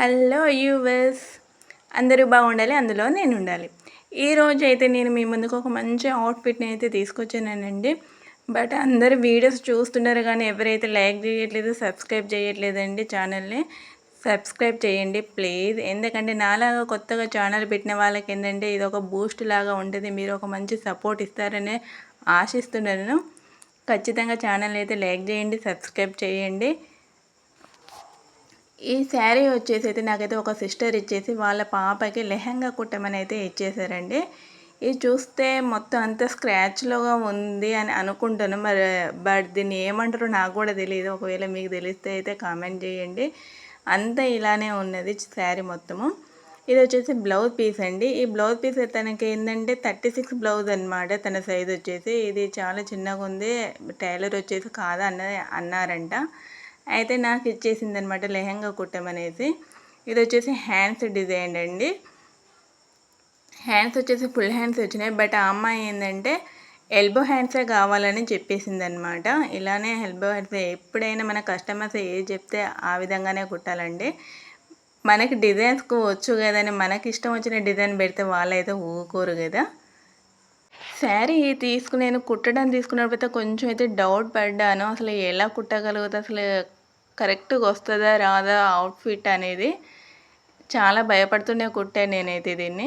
Hello yours, అందరూ బాగుండాలి, అందులో నేను ఉండాలి. ఈరోజు అయితే నేను మీ ముందుకు ఒక మంచి అవుట్ఫిట్ని అయితే తీసుకొచ్చానండి. బట్ అందరు వీడియోస్ చూస్తున్నారు కానీ ఎవరైతే లైక్ చేయట్లేదు, సబ్స్క్రైబ్ చేయట్లేదండి. ఛానల్ని సబ్స్క్రైబ్ చేయండి ప్లీజ్. ఎందుకంటే నాలాగా కొత్తగా ఛానల్ పెట్టిన వాళ్ళకి ఏంటంటే ఇది ఒక బూస్ట్ లాగా ఉంటుంది. మీరు ఒక మంచి సపోర్ట్ ఇస్తారని ఆశిస్తున్నాను. ఖచ్చితంగా ఛానల్ అయితే లైక్ చేయండి, సబ్స్క్రైబ్ చేయండి. ఈ శారీ వచ్చేసి అయితే నాకైతే ఒక సిస్టర్ ఇచ్చేసి వాళ్ళ పాపకి లెహంగా కుట్టమని అయితే ఇచ్చేసారండి. ఇది చూస్తే మొత్తం అంతా స్క్రాచ్లోగా ఉంది అని అనుకుంటాను. బట్ దీన్ని ఏమంటారో నాకు కూడా తెలియదు. ఒకవేళ మీకు తెలిస్తే అయితే కామెంట్ చేయండి. అంతా ఇలానే ఉన్నది శారీ మొత్తము. ఇది వచ్చేసి బ్లౌజ్ పీస్ అండి. ఈ బ్లౌజ్ పీస్ తనకి ఏంటంటే 36 బ్లౌజ్ అనమాట. తన సైజ్ వచ్చేసి ఇది చాలా చిన్నగా ఉంది. టైలర్ వచ్చేసి కాదా అన్నారంట. అయితే నాకు ఇచ్చేసింది అనమాట లెహంగా కుట్టమనేసి. ఇది వచ్చేసి హ్యాండ్స్ డిజైన్ అండి. హ్యాండ్స్ వచ్చేసి ఫుల్ హ్యాండ్స్ వచ్చినాయి. బట్ ఆ అమ్మాయి ఏంటంటే ఎల్బో హ్యాండ్సే కావాలని చెప్పేసింది అనమాట. ఇలానే ఎల్బో హ్యాండ్స్ ఎప్పుడైనా మన కస్టమర్స్ ఏది చెప్తే ఆ విధంగానే కుట్టాలండి. మనకి డిజైన్స్కు వచ్చు కదని మనకి ఇష్టం వచ్చిన డిజైన్ పెడితే వాళ్ళైతే ఊరుకోరు కదా. శారీ నేను కుట్టడం తీసుకున్నప్పుడైతే కొంచెం అయితే డౌట్ పడ్డాను. అసలు ఎలా కుట్టగలుగుతా, అసలు కరెక్ట్గా వస్తుందా రాదా అవుట్ఫిట్ అనేది చాలా భయపడుతూనే కుట్టాను నేనైతే దీన్ని.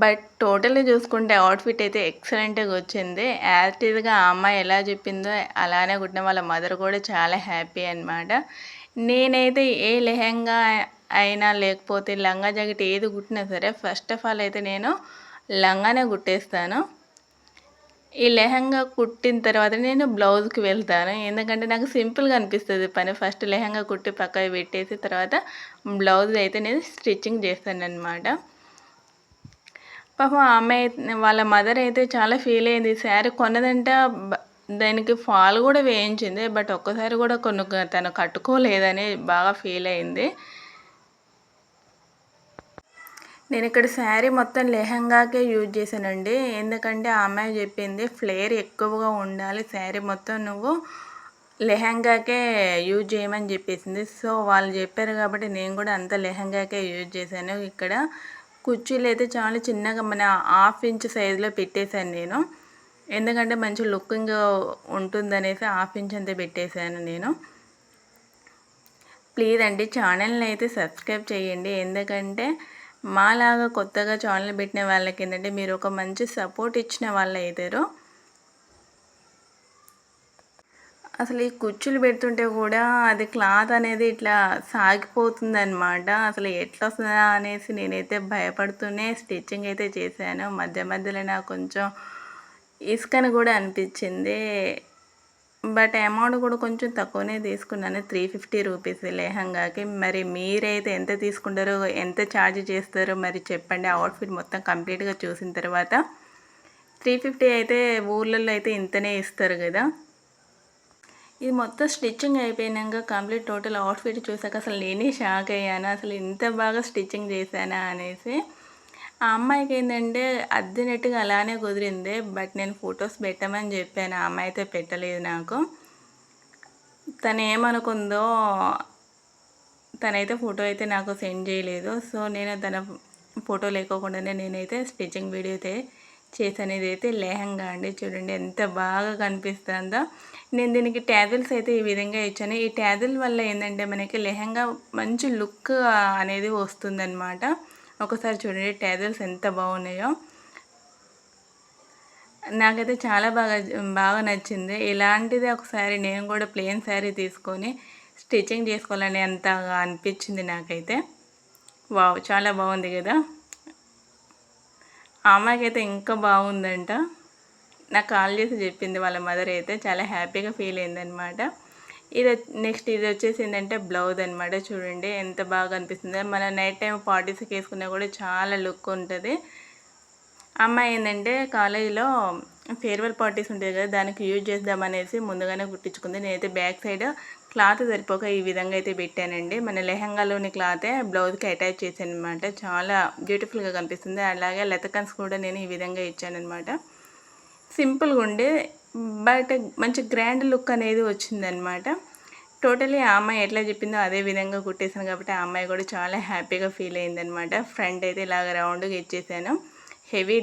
బట్ టోటల్గా చూసుకుంటే అవుట్ఫిట్ అయితే ఎక్సలెంట్గా వచ్చింది. యాక్టివ్గా ఆ అమ్మాయి ఎలా చెప్పిందో అలానే కుట్టిన. వాళ్ళ మదర్ కూడా చాలా హ్యాపీ అనమాట. నేనైతే ఏ లెహంగా అయినా లేకపోతే లంగా జాకెట్ ఏది కుట్టినా సరే ఫస్ట్ ఆఫ్ ఆల్ అయితే నేను లంగానే కుట్టేస్తాను. ఈ లెహంగా కుట్టిన తర్వాత నేను బ్లౌజ్కి వెళ్తాను. ఎందుకంటే నాకు సింపుల్గా అనిపిస్తుంది పని. ఫస్ట్ లెహంగా కుట్టి పక్కకి పెట్టేసి తర్వాత బ్లౌజ్ అయితే నేను స్టిచ్చింగ్ చేస్తాను అనమాట. పాపం ఆమె వాళ్ళ మదర్ అయితే చాలా ఫీల్ అయింది. శారీ కొన్నదంట, దానికి ఫాల్ కూడా వేయించింది. బట్ ఒక్కసారి కూడా తను కట్టుకోలేదని బాగా ఫీల్ అయింది. నేను ఇక్కడ శారీ మొత్తం లెహంగాకే యూజ్ చేశానండి. ఎందుకంటే ఆ అమ్మాయి చెప్పింది ఫ్లేర్ ఎక్కువగా ఉండాలి, శారీ మొత్తం నువ్వు లెహంగాకే యూజ్ చేయమని చెప్పేసింది. సో వాళ్ళు చెప్పారు కాబట్టి నేను కూడా అంత లెహంగాకే యూజ్ చేశాను. ఇక్కడ కుర్చీలు అయితే చాలా చిన్నగా మన 1/2 ఇంచ్ సైజులో పెట్టేశాను నేను. ఎందుకంటే మంచి లుకింగ్ ఉంటుందనేసి 1/2 ఇంచ్ అంతే పెట్టేశాను నేను. ప్లీజ్ అండి ఛానల్ని అయితే సబ్స్క్రైబ్ చేయండి. ఎందుకంటే మాలాగా కొత్తగా ఛానల్ పెట్టిన వాళ్ళకి ఏంటంటే మీరు ఒక మంచి సపోర్ట్ ఇచ్చిన వాళ్ళు అవుతారు. అసలు ఈ కుర్చీలు పెడుతుంటే కూడా అది క్లాత్ అనేది ఇట్లా సాగిపోతుంది అనమాట. అసలు ఎట్లా వస్తుందా అనేసి నేనైతే భయపడుతూనే స్టిచ్చింగ్ అయితే చేశాను. మధ్య మధ్యలో నాకు కొంచెం ఇసుకని కూడా అనిపించింది. బట్ అమౌంట్ కూడా కొంచెం తక్కువనే తీసుకున్నాను, 350 రూపీస్ లెహంగాకి. మరి మీరైతే ఎంత తీసుకుంటారో, ఎంత ఛార్జ్ చేస్తారో మరి చెప్పండి. అవుట్ఫిట్ మొత్తం కంప్లీట్గా చూసిన తర్వాత 350 అయితే ఊర్లలో అయితే ఇంతనే ఇస్తారు కదా. ఇది మొత్తం స్టిచ్చింగ్ అయిపోయినాక కంప్లీట్ టోటల్ అవుట్ఫిట్ చూసాక అసలు నేనే షాక్ అయ్యాను. అసలు ఇంత బాగా స్టిచ్చింగ్ చేశానా అనేసి. ఆ అమ్మాయికి ఏంటంటే అద్దినట్టుగా అలానే కుదిరింది. బట్ నేను ఫొటోస్ పెట్టమని చెప్పాను, ఆ అమ్మాయి అయితే పెట్టలేదు నాకు. తను ఏమనుకుందో, తనైతే ఫోటో అయితే నాకు సెండ్ చేయలేదు. సో నేను తన ఫోటో లేకోకుండానే నేనైతే స్టిచ్చింగ్ వీడియో అయితే చేశాను. ఇదైతే లెహంగా అండి, చూడండి ఎంత బాగా కనిపిస్తుందో. నేను దీనికి ట్యాజిల్స్ అయితే ఈ విధంగా ఇచ్చాను. ఈ ట్యాజిల్ వల్ల ఏంటంటే మనకి లెహంగా మంచి లుక్ అనేది వస్తుందన్నమాట. ఒకసారి చూడండి ట్యాజిల్స్ ఎంత బాగున్నాయో. నాకైతే చాలా బాగా నచ్చింది. ఇలాంటిది ఒకసారి నేను కూడా ప్లెయిన్ శారీ తీసుకొని స్టిచ్చింగ్ చేసుకోవాలని అంతగా అనిపించింది నాకైతే. వావ్, చాలా బాగుంది కదా. ఆ అమ్మాయికి అయితే ఇంకా బాగుందంట. నాకు కాల్ చేసి చెప్పింది వాళ్ళ మదర్ అయితే. చాలా హ్యాపీగా ఫీల్ అయిందనమాట. నెక్స్ట్ ఇది వచ్చేసి ఏంటంటే బ్లౌజ్ అనమాట. చూడండి ఎంత బాగా అనిపిస్తుందో. మన నైట్ టైం పార్టీస్కి వేసుకున్నా కూడా చాలా లుక్ ఉంటుంది. అమ్మాయి ఏంటంటే కాలేజీలో ఫేర్వెల్ పార్టీస్ ఉంటాయి కదా, దానికి యూజ్ చేద్దామనేసి ముందుగానే కుట్టించుకుంది. నేనైతే బ్యాక్ సైడ్ క్లాత్ సరిపోక ఈ విధంగా అయితే పెట్టానండి. మన లెహంగాలోని క్లాతే బ్లౌజ్కి అటాచ్ చేశాను అనమాట. చాలా బ్యూటిఫుల్గా కనిపిస్తుంది. అలాగే లతకన్స్ కూడా నేను ఈ విధంగా ఇచ్చానమాట. సింపుల్గా ఉండే బట్ మంచి గ్రాండ్ లుక్ అనేది వచ్చిందనమాట. టోటలీ ఆ అమ్మాయి ఎట్లా చెప్పిందో అదే విధంగా కుట్టేసాను కాబట్టి ఆ అమ్మాయి కూడా చాలా హ్యాపీగా ఫీల్ అయిందనమాట. ఫ్రంట్ అయితే ఇలాగ రౌండ్గా ఇచ్చేసాను. హెవీ